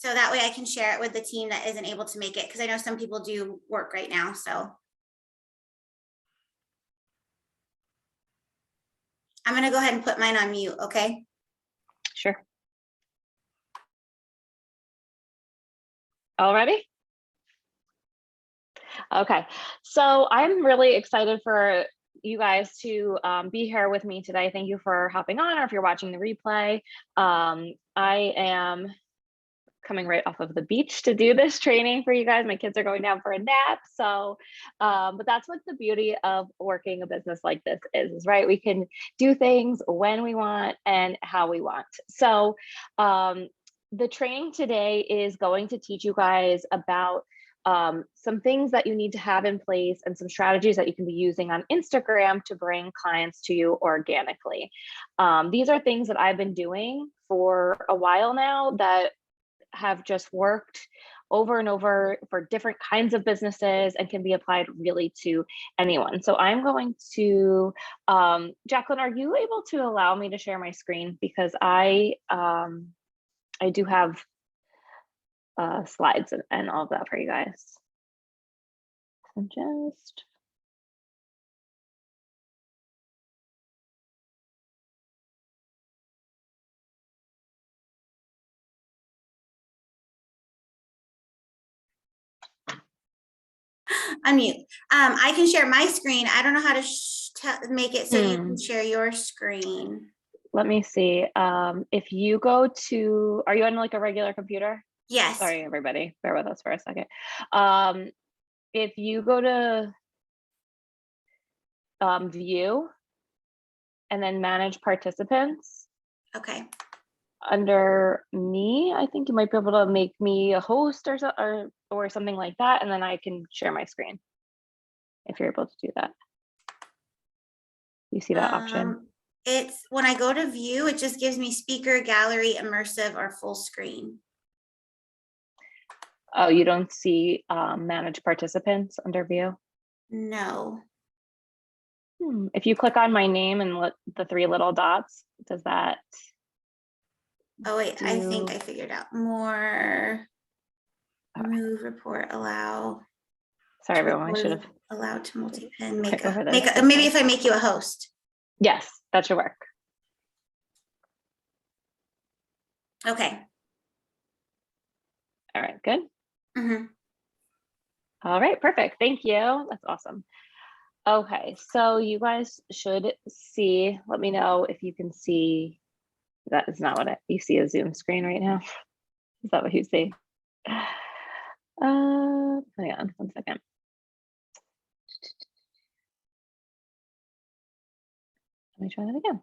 So that way I can share it with the team that isn't able to make it, because I know some people do work right now, so. I'm gonna go ahead and put mine on mute, okay? Sure. All ready? Okay, so I'm really excited for you guys to be here with me today. Thank you for hopping on, or if you're watching the replay. I am coming right off of the beach to do this training for you guys. My kids are going down for a nap. So, but that's what the beauty of working a business like this is, right? We can do things when we want and how we want. So the training today is going to teach you guys about some things that you need to have in place and some strategies that you can be using on Instagram to bring clients to you organically. These are things that I've been doing for a while now that have just worked over and over for different kinds of businesses and can be applied really to anyone. So I'm going to, Jacqueline, are you able to allow me to share my screen? Because I do have slides and all of that for you guys. So just. Unmute. I can share my screen. I don't know how to make it so you can share your screen. Let me see. If you go to, are you on like a regular computer? Yes. Sorry, everybody. Bear with us for a second. If you go to view and then manage participants. Okay. Under me, I think you might be able to make me a host or something like that, and then I can share my screen if you're able to do that. You see that option? It's when I go to view, it just gives me speaker, gallery, immersive, or full screen. Oh, you don't see manage participants under view? No. If you click on my name and the three little dots, does that? Oh wait, I think I figured out more. Move, report, allow. Sorry, everyone. I should have allowed to multi-pin. Maybe if I make you a host. Yes, that should work. Okay. All right, good. Mm-hmm. All right, perfect. Thank you. That's awesome. Okay, so you guys should see, let me know if you can see. That is not what you see, a Zoom screen right now. Is that what you see? Hang on 1 second. Let me try that again.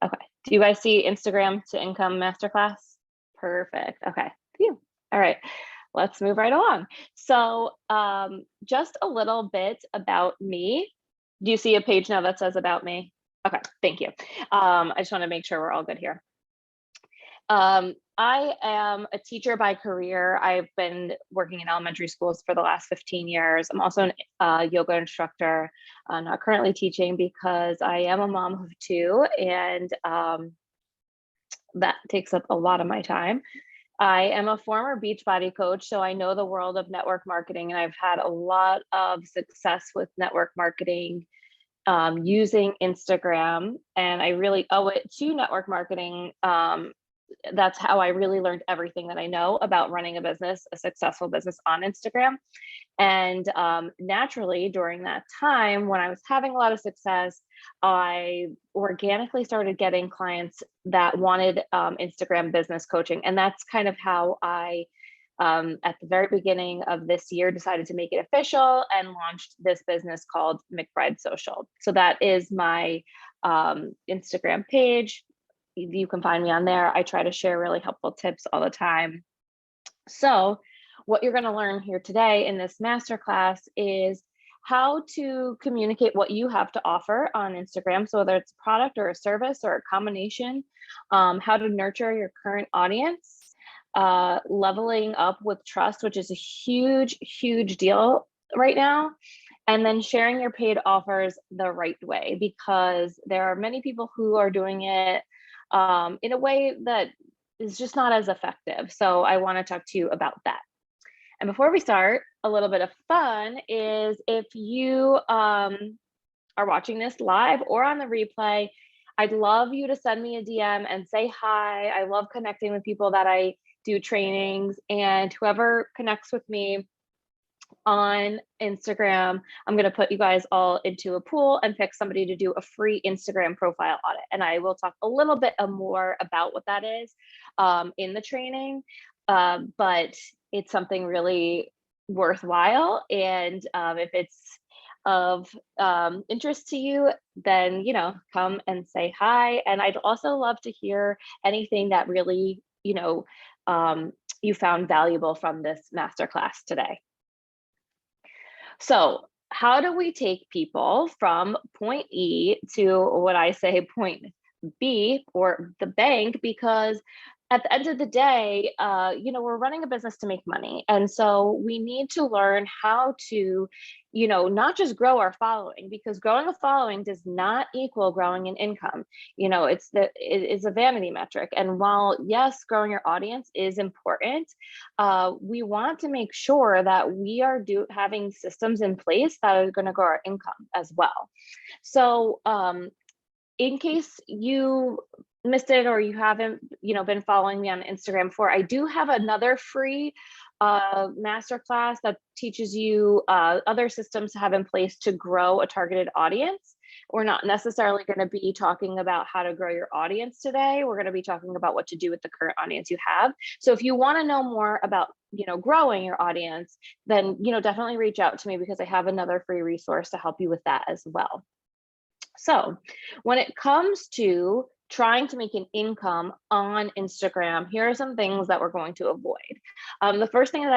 Okay, do you guys see Instagram to Income Masterclass? Perfect, okay, phew. All right, let's move right along. So just a little bit about me. Do you see a page now that says about me? Okay, thank you. I just want to make sure we're all good here. I am a teacher by career. I've been working in elementary schools for the last 15 years. I'm also a yoga instructor. I'm not currently teaching because I am a mom of 2, and that takes up a lot of my time. I am a former Beachbody coach, so I know the world of network marketing, and I've had a lot of success with network marketing using Instagram, and I really owe it to network marketing. That's how I really learned everything that I know about running a business, a successful business on Instagram. And naturally, during that time when I was having a lot of success, I organically started getting clients that wanted Instagram business coaching. And that's kind of how I, at the very beginning of this year, decided to make it official and launched this business called McBride Social. So that is my Instagram page. You can find me on there. I try to share really helpful tips all the time. So what you're going to learn here today in this masterclass is how to communicate what you have to offer on Instagram. So whether it's a product or a service or a combination, how to nurture your current audience, leveling up with trust, which is a huge, huge deal right now. And then sharing your paid offers the right way, because there are many people who are doing it in a way that is just not as effective. So I want to talk to you about that. And before we start, a little bit of fun is if you are watching this live or on the replay, I'd love you to send me a DM and say hi. I love connecting with people that I do trainings, and whoever connects with me on Instagram, I'm going to put you guys all into a pool and pick somebody to do a free Instagram profile audit. And I will talk a little bit more about what that is in the training, but it's something really worthwhile. And if it's of interest to you, then, you know, come and say hi. And I'd also love to hear anything that really, you know, you found valuable from this masterclass today. So how do we take people from point E to what I say point B, or the bank? Because at the end of the day, you know, we're running a business to make money. And so we need to learn how to, you know, not just grow our following, because growing a following does not equal growing an income. You know, it is a vanity metric. And while, yes, growing your audience is important, we want to make sure that we are having systems in place that are going to grow our income as well. So in case you missed it or you haven't, you know, been following me on Instagram before, I do have another free masterclass that teaches you other systems to have in place to grow a targeted audience. We're not necessarily going to be talking about how to grow your audience today. We're going to be talking about what to do with the current audience you have. So if you want to know more about, you know, growing your audience, then, you know, definitely reach out to me, because I have another free resource to help you with that as well. So when it comes to trying to make an income on Instagram, here are some things that we're going to avoid. The first thing that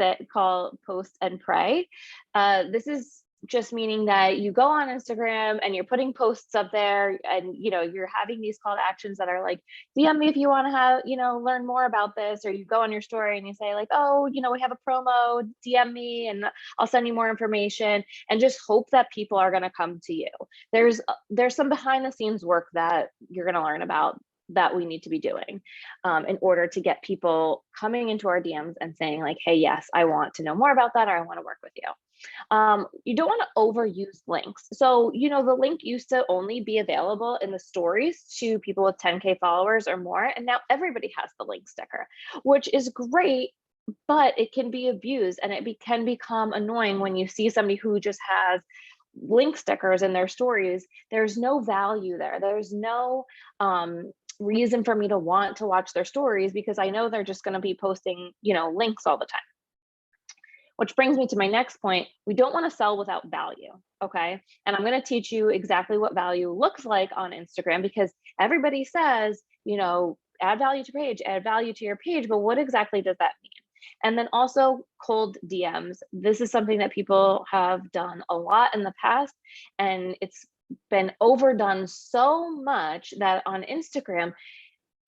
I call post and pray. This is just meaning that you go on Instagram and you're putting posts up there, and, you know, you're having these call to actions that are like, DM me if you want to have, you know, learn more about this, or you go on your story and you say like, oh, you know, we have a promo, DM me and I'll send you more information, and just hope that people are going to come to you. There's some behind the scenes work that you're going to learn about that we need to be doing in order to get people coming into our DMs and saying like, hey, yes, I want to know more about that, or I want to work with you. You don't want to overuse links. So, you know, the link used to only be available in the stories to people with 10K followers or more. And now everybody has the link sticker, which is great, but it can be abused, and it can become annoying when you see somebody who just has link stickers in their stories. There's no value there. There's no reason for me to want to watch their stories, because I know they're just going to be posting, you know, links all the time. Which brings me to my next point. We don't want to sell without value, okay? And I'm going to teach you exactly what value looks like on Instagram, because everybody says, you know, add value to page, add value to your page, but what exactly does that mean? And then also cold DMs. This is something that people have done a lot in the past, and it's been overdone so much that on Instagram,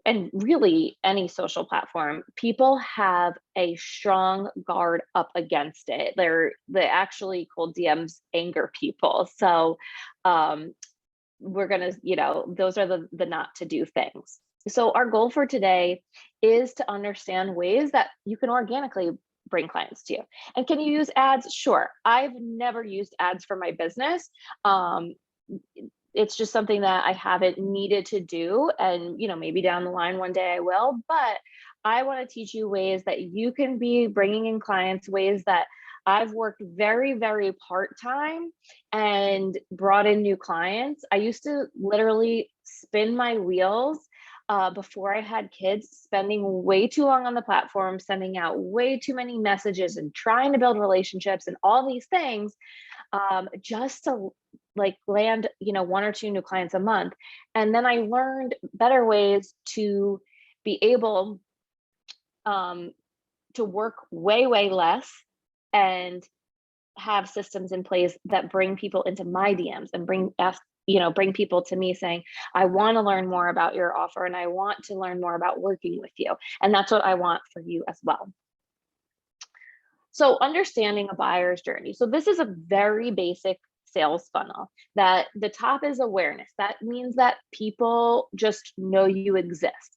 and really any social platform, people have a strong guard up against it. They actually cold DMs anger people. So we're gonna, you know, those are the not to do things. So our goal for today is to understand ways that you can organically bring clients to you. And can you use ads? Sure. I've never used ads for my business. It's just something that I haven't needed to do. And, you know, maybe down the line one day I will, but I want to teach you ways that you can be bringing in clients, ways that I've worked very, very part-time and brought in new clients. I used to literally spin my wheels before I had kids, spending way too long on the platform, sending out way too many messages and trying to build relationships and all these things, just to like land, you know, 1 or 2 new clients a month. And then I learned better ways to be able to work way, way less and have systems in place that bring people into my DMs and bring people to me saying, I want to learn more about your offer and I want to learn more about working with you. And that's what I want for you as well. So understanding a buyer's journey. So this is a very basic sales funnel. That the top is awareness. That means that people just know you exist.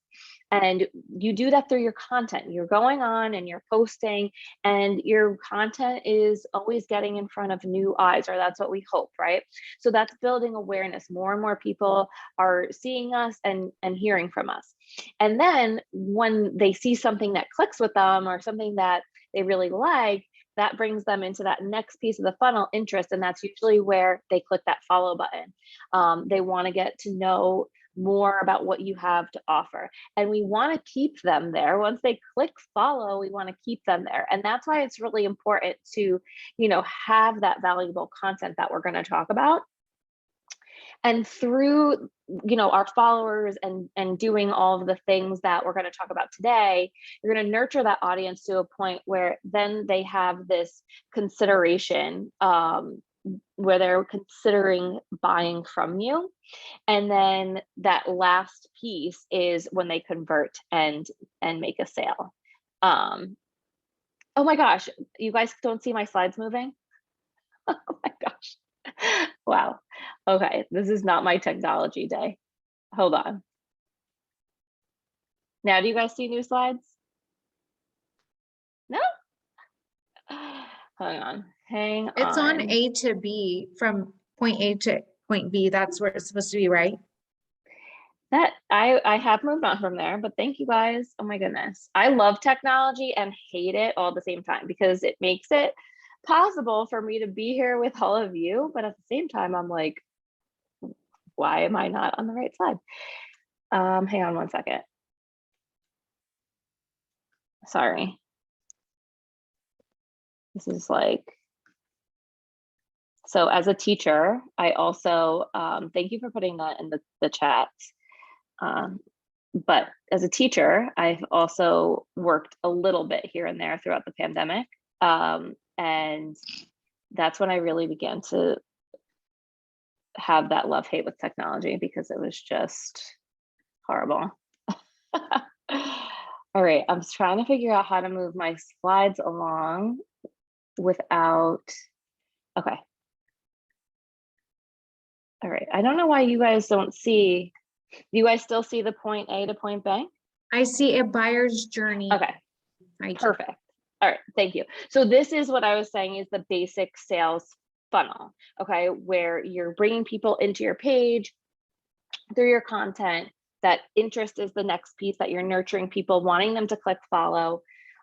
And you do that through your content. You're going on and you're posting, and your content is always getting in front of new eyes, or that's what we hope, right? So that's building awareness. More and more people are seeing us and hearing from us. And then when they see something that clicks with them, or something that they really like, that brings them into that next piece of the funnel, interest, and that's usually where they click that follow button. They want to get to know more about what you have to offer, and we want to keep them there. Once they click follow, we want to keep them there, and that's why it's really important to, you know, have that valuable content that we're going to talk about. And through, you know, our followers and doing all of the things that we're going to talk about today, you're going to nurture that audience to a point where then they have this consideration, where they're considering buying from you. And then that last piece is when they convert and make a sale. Oh my gosh, you guys don't see my slides moving? Oh my gosh. Wow. Okay, this is not my technology day. Hold on. Now, do you guys see new slides? No? Hang on. Hang on. It's on A to B, from point A to point B. That's where it's supposed to be, right? That I have moved on from there, but thank you guys. Oh my goodness. I love technology and hate it all at the same time, because it makes it possible for me to be here with all of you, but at the same time I'm like, why am I not on the right slide? Hang on one second. Sorry. This is like, so as a teacher, I also, thank you for putting that in the chat. But as a teacher, I've also worked a little bit here and there throughout the pandemic. And that's when I really began to have that love-hate with technology, because it was just horrible. All right, I'm trying to figure out how to move my slides along without, okay. All right, I don't know why you guys don't see, do you guys still see the point A to point B? I see a buyer's journey. Okay, perfect. All right, thank you. So this is what I was saying is the basic sales funnel, okay, where you're bringing people into your page through your content. That interest is the next piece that you're nurturing people, wanting them to click follow,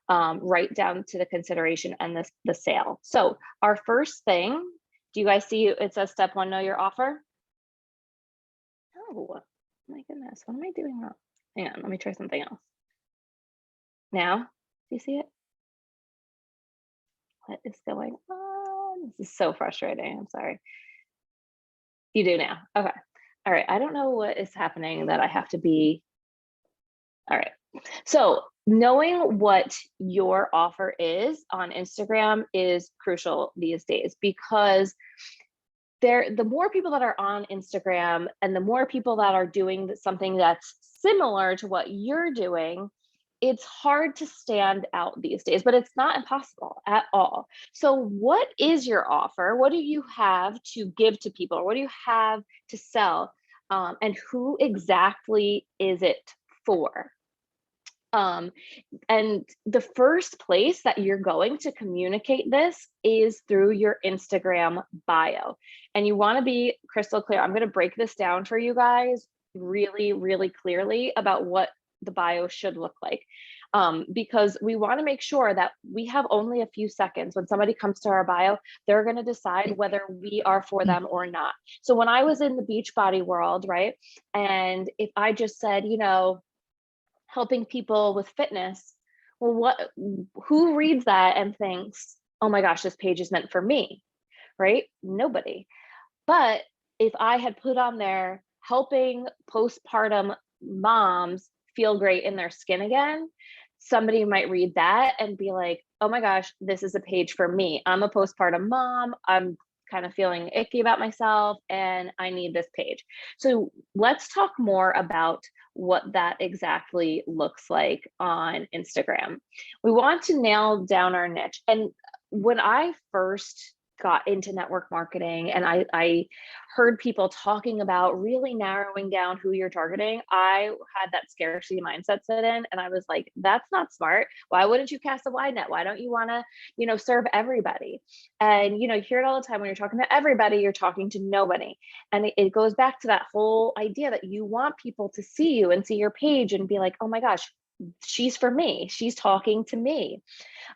right down to the consideration and the sale. So our first thing, do you guys see it says step 1, know your offer? Oh my goodness, what am I doing wrong? Hang on, let me try something else. Now, do you see it? What is going on? This is so frustrating. I'm sorry. You do now. Okay. All right. I don't know what is happening that I have to be. All right. So knowing what your offer is on Instagram is crucial these days, because the more people that are on Instagram and the more people that are doing something that's similar to what you're doing, it's hard to stand out these days, but it's not impossible at all. So what is your offer? What do you have to give to people? What do you have to sell? And who exactly is it for? And the first place that you're going to communicate this is through your Instagram bio. And you want to be crystal clear. I'm going to break this down for you guys really, really clearly about what the bio should look like, because we want to make sure that we have only a few seconds. When somebody comes to our bio, they're going to decide whether we are for them or not. So when I was in the Beachbody world, right, and if I just said, you know, helping people with fitness, well, who reads that and thinks, oh my gosh, this page is meant for me, right? Nobody. But if I had put on there helping postpartum moms feel great in their skin again, somebody might read that and be like, oh my gosh, this is a page for me. I'm a postpartum mom. I'm kind of feeling icky about myself and I need this page. So let's talk more about what that exactly looks like on Instagram. We want to nail down our niche. And when I first got into network marketing and I heard people talking about really narrowing down who you're targeting, I had that scarcity mindset set in, and I was like, that's not smart. Why wouldn't you cast a wide net? Why don't you want to, serve everybody? And, you hear it all the time when you're talking to everybody, you're talking to nobody. And it goes back to that whole idea that you want people to see you and see your page and be like, oh my gosh, she's for me. She's talking to me.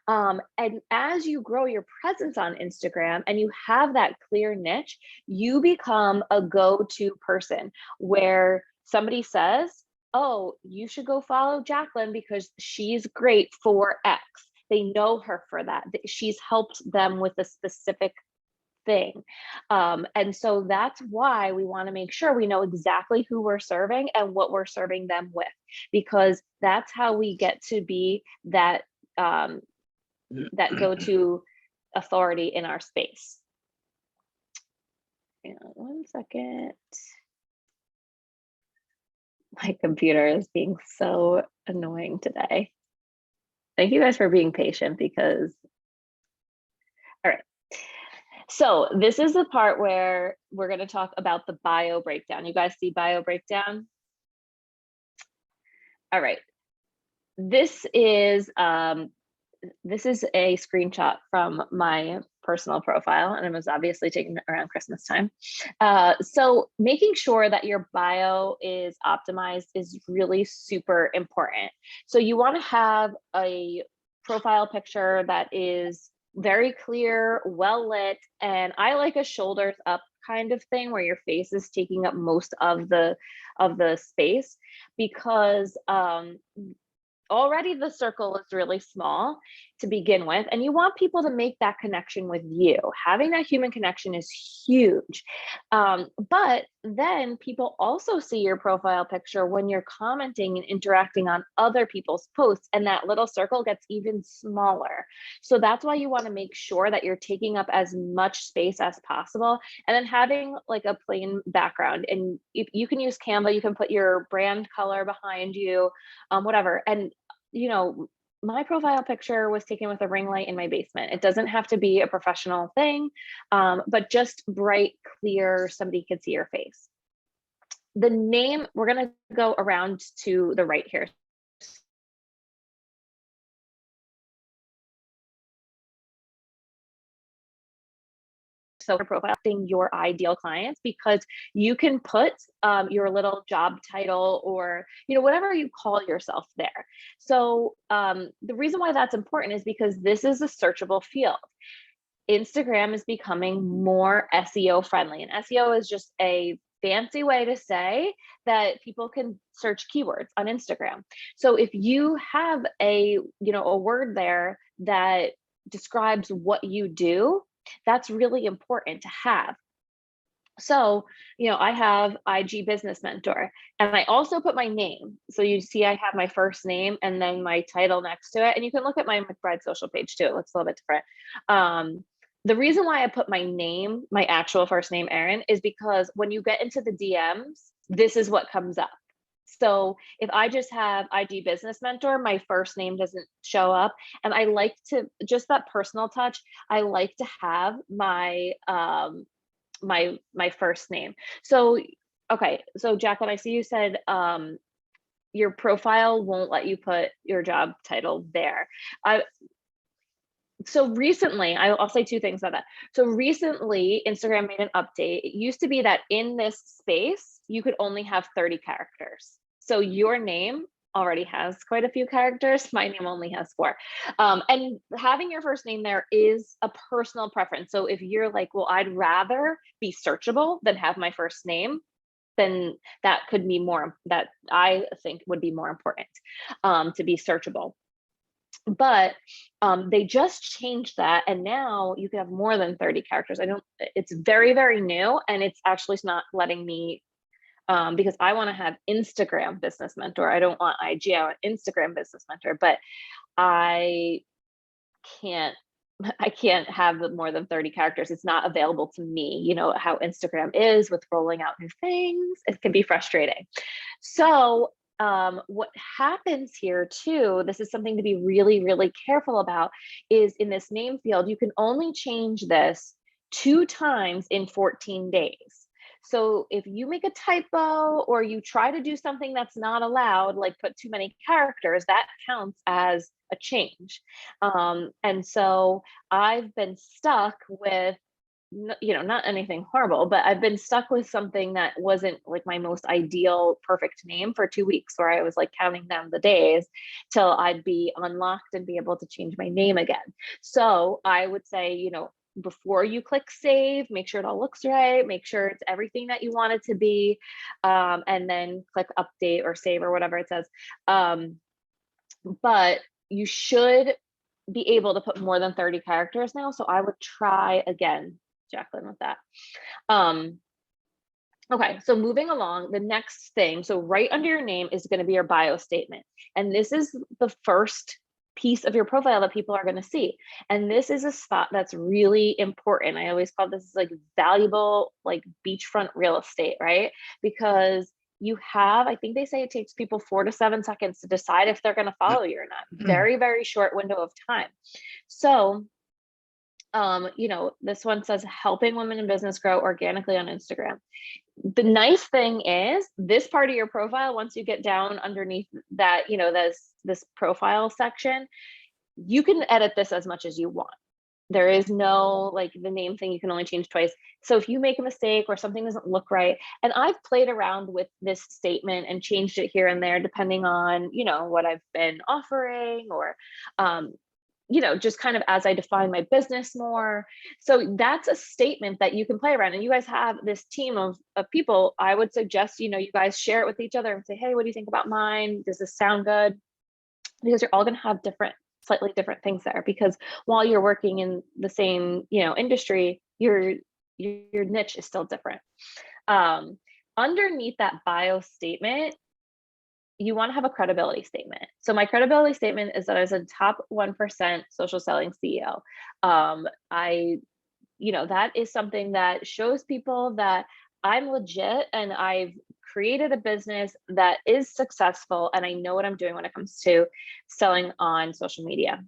And as you grow your presence on Instagram and you have that clear niche, you become a go-to person where somebody says, oh, you should go follow Jacqueline because she's great for X. They know her for that. She's helped them with a specific thing. And so that's why we want to make sure we know exactly who we're serving and what we're serving them with, because that's how we get to be that that go-to authority in our space. Hang on 1 second. My computer is being so annoying today. Thank you guys for being patient because, all right. So this is the part where we're going to talk about the bio breakdown. You guys see bio breakdown? All right. This is a screenshot from my personal profile, and it was obviously taken around Christmas time. So making sure that your bio is optimized is really super important. So you want to have a profile picture that is very clear, well lit, and I like a shoulders up kind of thing where your face is taking up most of the space, because already the circle is really small to begin with, and you want people to make that connection with you. Having that human connection is huge. But then people also see your profile picture when you're commenting and interacting on other people's posts, and that little circle gets even smaller. So that's why you want to make sure that you're taking up as much space as possible, and then having like a plain background. And if you can use Canva, you can put your brand color behind you, whatever. And my profile picture was taken with a ring light in my basement. It doesn't have to be a professional thing, but just bright, clear, somebody could see your face. The name, we're going to go around to the right here. So profiling your ideal clients, because you can put your little job title or whatever you call yourself there. So the reason why that's important is because this is a searchable field. Instagram is becoming more SEO friendly, and SEO is just a fancy way to say that people can search keywords on Instagram. So if you have a word there that describes what you do, that's really important to have. So, I have IG Business Mentor, and I also put my name. So you see I have my first name and then my title next to it. And you can look at my McBride social page too. It looks a little bit different. The reason why I put my name, my actual first name, Erin, is because when you get into the DMs, this is what comes up. So if I just have IG Business Mentor, my first name doesn't show up. And I like to, just that personal touch, I like to have my my first name. So, okay. So Jacqueline, I see you said your profile won't let you put your job title there. So recently, I'll say two things about that. So recently, Instagram made an update. It used to be that in this space, you could only have 30 characters. So your name already has quite a few characters. My name only has 4. And having your first name there is a personal preference. So if you're like, well, I'd rather be searchable than have my first name, then that could be more, that I think would be more important to be searchable. But they just changed that, and now you can have more than 30 characters. It's very, very new, and it's actually not letting me, because I want to have Instagram Business Mentor. I don't want IG, I want Instagram Business Mentor, but I can't have more than 30 characters. It's not available to me. You know how Instagram is with rolling out new things. It can be frustrating. So what happens here too, this is something to be really, really careful about, is in this name field, you can only change this 2 times in 14 days. So if you make a typo or you try to do something that's not allowed, like put too many characters, that counts as a change. And so I've been stuck with, not anything horrible, but I've been stuck with something that wasn't like my most ideal perfect name for 2 weeks, where I was like counting down the days till I'd be unlocked and be able to change my name again. So I would say, before you click save, make sure it all looks right, make sure it's everything that you want it to be, and then click update or save or whatever it says. But you should be able to put more than 30 characters now. So I would try again, Jacqueline, with that. Okay, so moving along, the next thing, so right under your name is going to be your bio statement. And this is the first piece of your profile that people are going to see. And this is a spot that's really important. I always call this like valuable, like beachfront real estate, right? Because you have, I think they say it takes people 4 to 7 seconds to decide if they're going to follow you or not. Very, very short window of time. So, this one says helping women in business grow organically on Instagram. The nice thing is this part of your profile, once you get down underneath that, this profile section, you can edit this as much as you want. There is no like the name thing you can only change twice. So if you make a mistake or something doesn't look right, and I've played around with this statement and changed it here and there depending on, what I've been offering or, just kind of as I define my business more. So that's a statement that you can play around. And you guys have this team of people. I would suggest, you guys share it with each other and say, hey, what do you think about mine? Does this sound good? Because you're all going to have slightly different things there, because while you're working in the same, industry, your niche is still different. Underneath that bio statement, you want to have a credibility statement. So my credibility statement is that I was a top 1% social selling CEO. That is something that shows people that I'm legit and I've created a business that is successful and I know what I'm doing when it comes to selling on social media.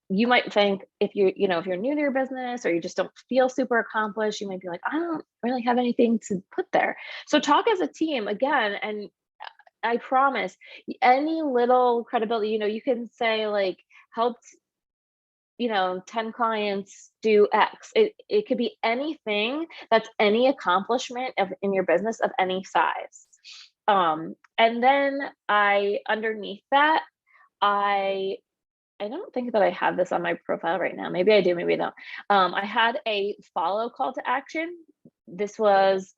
You might think if you're new to your business or you just don't feel super accomplished, you might be like, I don't really have anything to put there. So talk as a team again, and I promise any little credibility, you can say like helped, 10 clients do X. It could be anything that's any accomplishment in your business of any size. And then underneath that, I don't think that I have this on my profile right now. Maybe I do, maybe I don't. I had a follow call to action. This was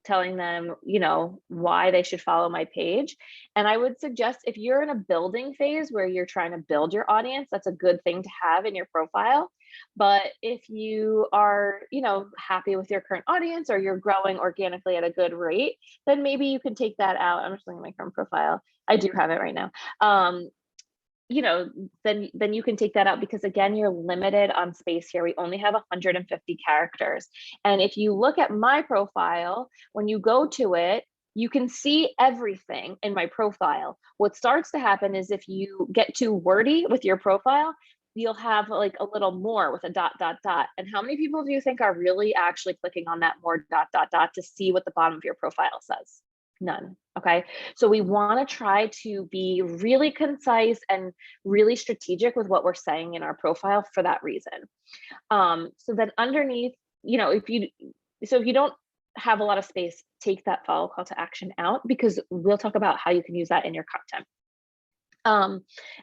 telling them, why they should follow my page. And I would suggest if you're in a building phase where you're trying to build your audience, that's a good thing to have in your profile. But if you are, happy with your current audience or you're growing organically at a good rate, then maybe you can take that out. I'm just looking at my current profile. I do have it right now. Then you can take that out, because again, you're limited on space here. We only have 150 characters. And if you look at my profile, when you go to it, you can see everything in my profile. What starts to happen is if you get too wordy with your profile, you'll have like a little more with a ... And how many people do you think are really actually clicking on that more ... to see what the bottom of your profile says? None. Okay. So we want to try to be really concise and really strategic with what we're saying in our profile for that reason. So then underneath, if you don't have a lot of space, take that follow call to action out, because we'll talk about how you can use that in your content.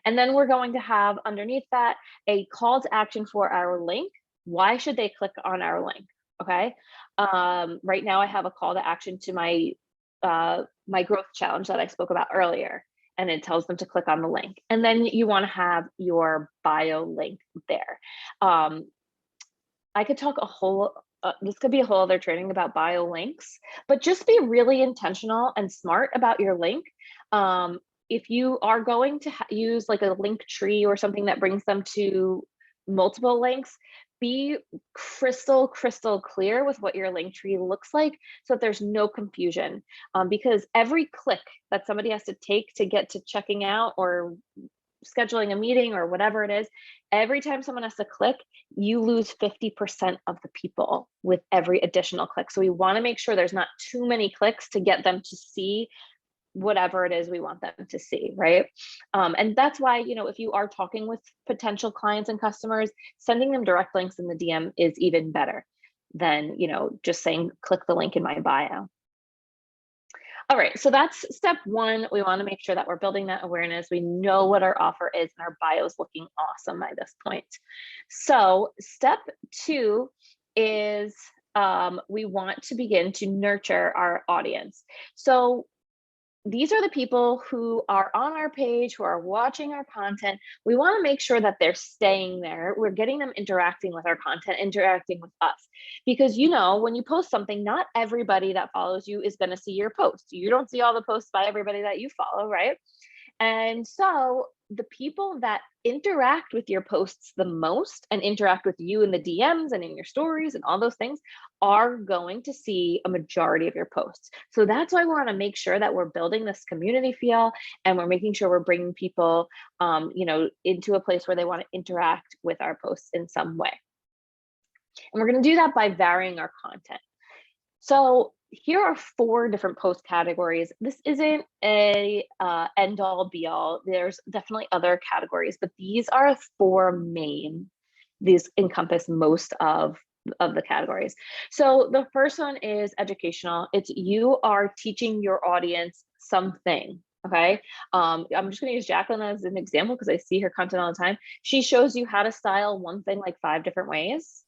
And then we're going to have underneath that a call to action for our link. Why should they click on our link? Okay. Right now I have a call to action to my growth challenge that I spoke about earlier, and it tells them to click on the link. And then you want to have your bio link there. I could talk this could be a whole other training about bio links, but just be really intentional and smart about your link. If you are going to use like a link tree or something that brings them to multiple links, be crystal clear with what your link tree looks like so that there's no confusion, because every click that somebody has to take to get to checking out or scheduling a meeting or whatever it is, every time someone has to click, you lose 50% of the people with every additional click. So we want to make sure there's not too many clicks to get them to see whatever it is we want them to see, right? And that's why, you know, if you are talking with potential clients and customers, sending them direct links in the DM is even better than, you know, just saying, click the link in my bio. All right, so that's step one. We want to make sure that we're building that awareness. We know what our offer is, and our bio is looking awesome by this point. So step two is we want to begin to nurture our audience. So these are the people who are on our page, who are watching our content. We want to make sure that they're staying there. We're getting them interacting with our content, interacting with us. Because, you know, when you post something, not everybody that follows you is going to see your post. You don't see all the posts by everybody that you follow, right? And so the people that interact with your posts the most and interact with you in the DMs and in your stories and all those things are going to see a majority of your posts. So that's why we want to make sure that we're building this community feel, and we're making sure we're bringing people, you know, into a place where they want to interact with our posts in some way. And we're going to do that by varying our content. So here are 4 different post categories. This isn't a end all be all. There's definitely other categories, but these are 4 main. These encompass most of the categories. So the first one is educational. It's you are teaching your audience something. Okay. I'm just going to use Jacqueline as an example because I see her content all the time. She shows you how to style one thing like 5 different ways.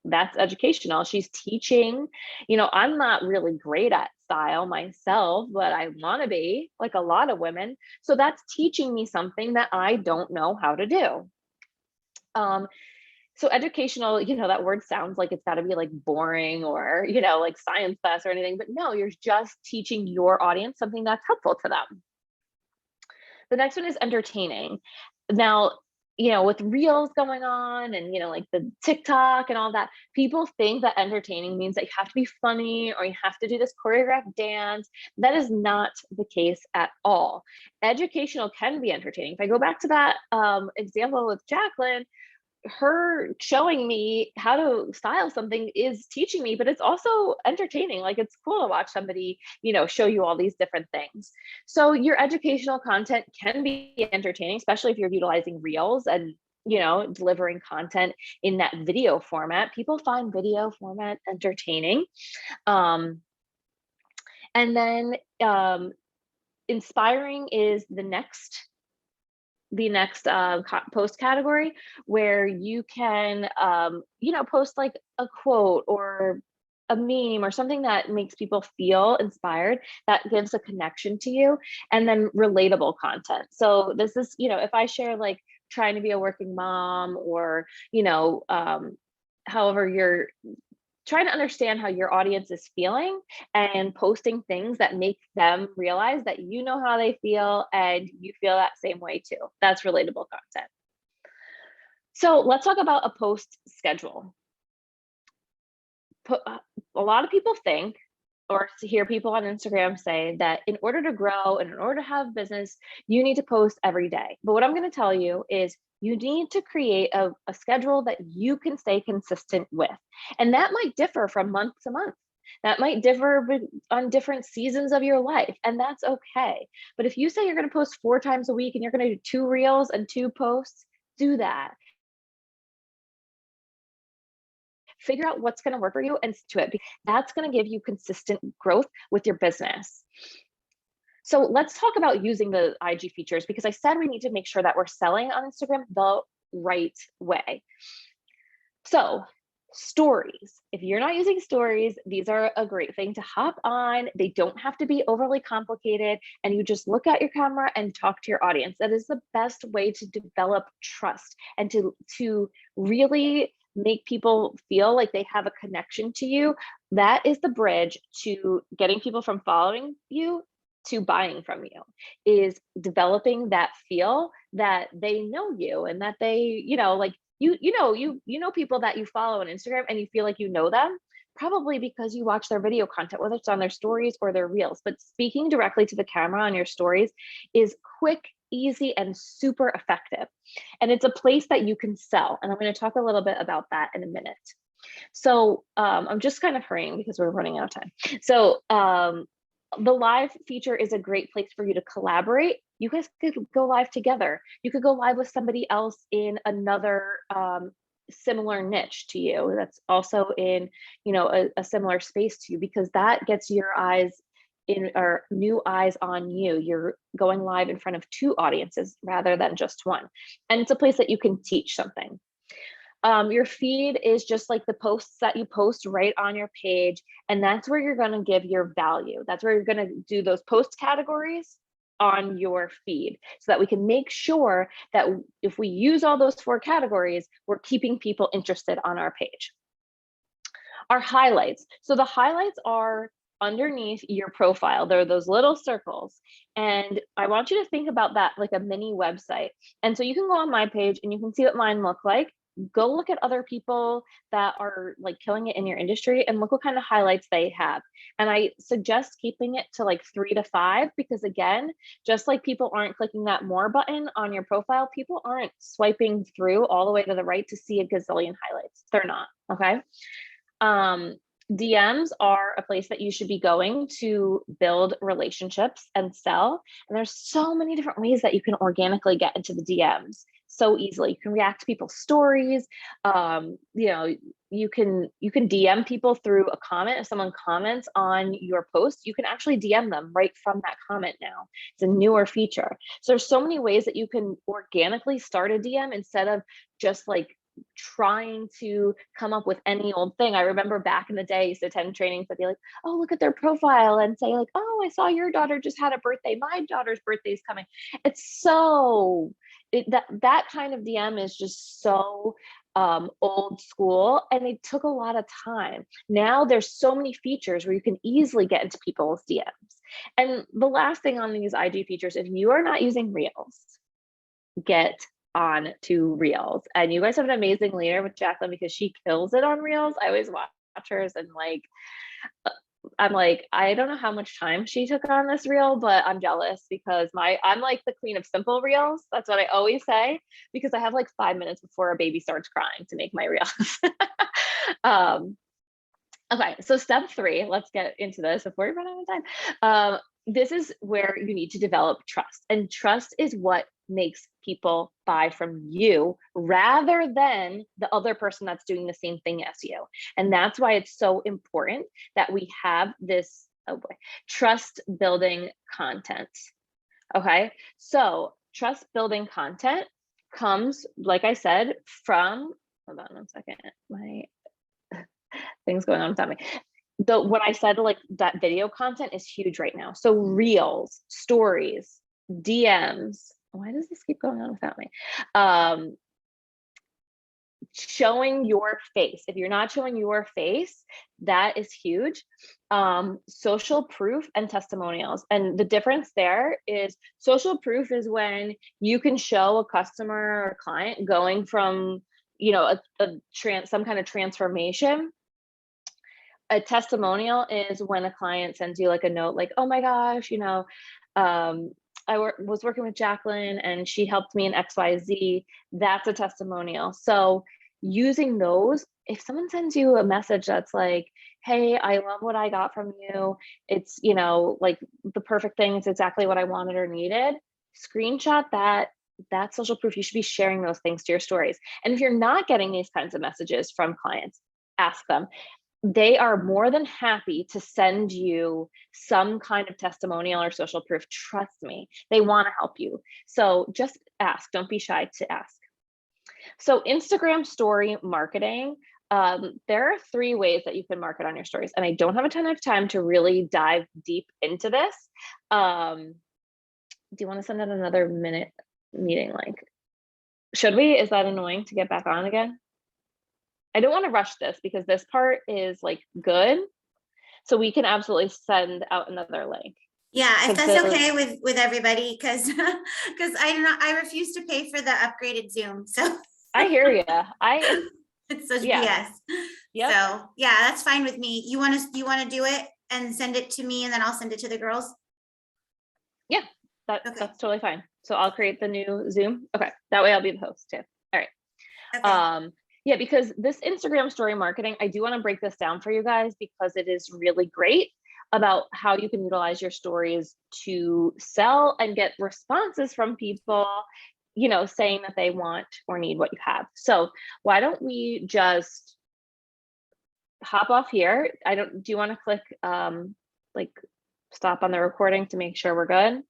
That's educational. She's teaching, you know, I'm not really great at style myself, but I want to be, like a lot of women. So that's teaching me something that I don't know how to do. So educational, you know, that word sounds like it's got to be like boring or, you know, like science class or anything, but no, you're just teaching your audience something that's helpful to them. The next one is entertaining. Now, you know, with reels going on and, you know, like the TikTok and all that, people think that entertaining means that you have to be funny or you have to do this choreographed dance. That is not the case at all. Educational can be entertaining. If I go back to that example with Jacqueline, her showing me how to style something is teaching me, but it's also entertaining. Like, it's cool to watch somebody, you know, show you all these different things. So your educational content can be entertaining, especially if you're utilizing reels and, you know, delivering content in that video format. People find video format entertaining. And then inspiring is the next post category, where you can you know, post like a quote or a meme or something that makes people feel inspired, that gives a connection to you. And then relatable content. So this is, you know, if I share like trying to be a working mom, or, you know, however you're trying to understand how your audience is feeling and posting things that make them realize that you know how they feel and you feel that same way too. That's relatable content. So let's talk about a post schedule. A lot of people think, or hear people on Instagram say, that in order to grow and in order to have business, you need to post every day. But what I'm going to tell you is you need to create a schedule that you can stay consistent with. And that might differ from month to month. That might differ on different seasons of your life, and that's okay. But if you say you're going to post 4 times a week and you're going to do 2 reels and 2 posts, do that. Figure out what's going to work for you and stick to it, because that's going to give you consistent growth with your business. So let's talk about using the IG features, because I said we need to make sure that we're selling on Instagram the right way. So stories, if you're not using stories, these are a great thing to hop on. They don't have to be overly complicated, and you just look at your camera and talk to your audience. That is the best way to develop trust and to really make people feel like they have a connection to you. That is the bridge to getting people from following you to buying from you, is developing that feel that they know you and that they, you know, like you know people that you follow on Instagram and you feel like you know them, probably because you watch their video content, whether it's on their stories or their reels. But speaking directly to the camera on your stories is quick, easy and super effective. And it's a place that you can sell. And I'm going to talk a little bit about that in a minute. So I'm just kind of hurrying because we're running out of time. So the live feature is a great place for you to collaborate. You guys could go live together. You could go live with somebody else in another similar niche to you that's also in, you know, a similar space to you, because that gets your eyes in, or new eyes on you. You're going live in front of two audiences rather than just one. And it's a place that you can teach something. Your feed is just like the posts that you post right on your page. And that's where you're going to give your value. That's where you're going to do those post categories on your feed, so that we can make sure that if we use all those 4 categories, we're keeping people interested on our page. Our highlights. So the highlights are underneath your profile. There are those little circles. And I want you to think about that like a mini website. And so you can go on my page and you can see what mine look like. Go look at other people that are like killing it in your industry and look what kind of highlights they have. And I suggest keeping it to like 3 to 5, because again, just like people aren't clicking that more button on your profile, people aren't swiping through all the way to the right to see a gazillion highlights. They're not, okay? DMs are a place that you should be going to build relationships and sell. And there's so many different ways that you can organically get into the DMs so easily. You can react to people's stories. You know, you can DM people through a comment. If someone comments on your post, you can actually DM them right from that comment now. It's a newer feature. So there's so many ways that you can organically start a DM instead of just like trying to come up with any old thing. I remember back in the day, I used to attend trainings that'd be like, oh, look at their profile and say like, oh, I saw your daughter just had a birthday. My daughter's birthday is coming. It's so, that kind of DM is just so old school, and it took a lot of time. Now there's so many features where you can easily get into people's DMs. And the last thing on these IG features, if you are not using Reels, get on to Reels. And you guys have an amazing leader with Jacqueline, because she kills it on Reels. I always watch hers and like, I'm like, I don't know how much time she took on this reel, but I'm jealous because I'm like the queen of simple reels. That's what I always say, because I have like 5 minutes before a baby starts crying to make my reels. Okay, so step 3, let's get into this before we run out of time. This is where you need to develop trust, and trust is what makes people buy from you rather than the other person that's doing the same thing as you. And that's why it's so important that we have this trust building content. Okay, so trust building content comes, like I said, from, hold on one second, my things going on without me. What I said, like that video content is huge right now. So reels, stories, DMs. Why does this keep going on without me? Showing your face. If you're not showing your face, that is huge. Social proof and testimonials. And the difference there is social proof is when you can show a customer or client going from, you know, some kind of transformation. A testimonial is when a client sends you like a note, like, oh my gosh, you know, I was working with Jacqueline and she helped me in XYZ. That's a testimonial. So using those, if someone sends you a message that's like, hey, I love what I got from you. It's, you know, like the perfect thing. It's exactly what I wanted or needed. Screenshot that. That's social proof. You should be sharing those things to your stories. And if you're not getting these kinds of messages from clients, ask them. They are more than happy to send you some kind of testimonial or social proof. Trust me, they want to help you. So just ask, don't be shy to ask. So Instagram story marketing, there are 3 ways that you can market on your stories. And I don't have a ton of time to really dive deep into this. Do you want to send out another minute meeting link? Should we? Is that annoying to get back on again? I don't want to rush this because this part is like good. So we can absolutely send out another link. Yeah, if that's okay with everybody, because I refuse to pay for the upgraded Zoom. So I hear you. It's such BS. Yep. So yeah, that's fine with me. You want to do it and send it to me, and then I'll send it to the girls? Yeah, that's totally fine. So I'll create the new Zoom. Okay, that way I'll be the host too. All right. Okay. Yeah, because this Instagram story marketing, I do want to break this down for you guys because it is really great about how you can utilize your stories to sell and get responses from people, you know, saying that they want or need what you have. So why don't we just hop off here? Do you want to click like stop on the recording to make sure we're good?